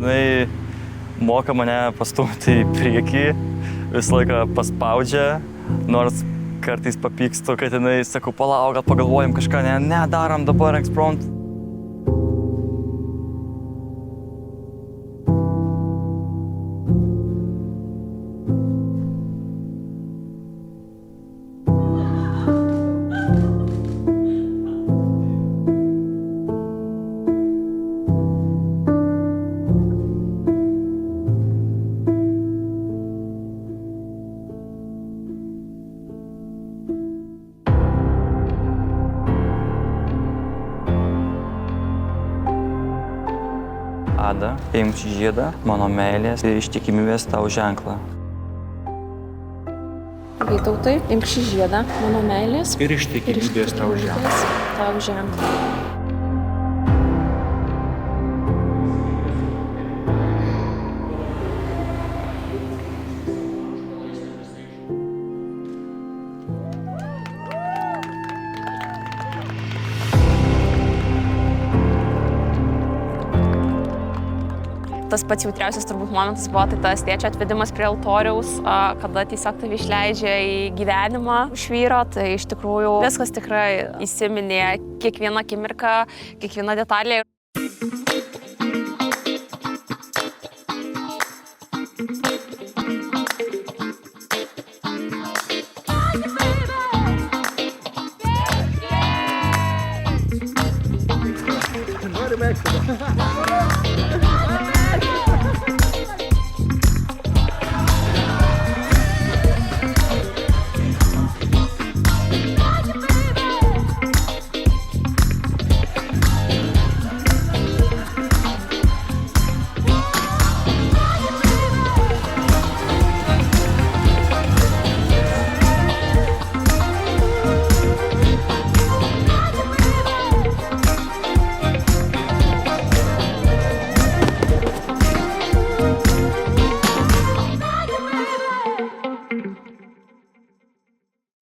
jinai moka mane pastumti į priekį, visą laiką paspaudžia, nors kartais papykstu, kad jinai, sakau, palauk, gal pagalvojam kažką, ne, darom dabar eksprompt. Ada, paimk šį žiedą, mano meilės ir ištikimybės tau ženklą. Vytautai, imk šį žiedą, mano meilės ir ištikimybės tau ženklą. Tas pats jautriausias turbūt momentas buvo tai tas tėčio atvedimas prie altoriaus, kada tiesiog tave išleidžia į gyvenimą iš vyro. Tai iš tikrųjų viskas tikrai įsiminė, kiekviena akimirka, kiekviena detalė. Nori mėgti.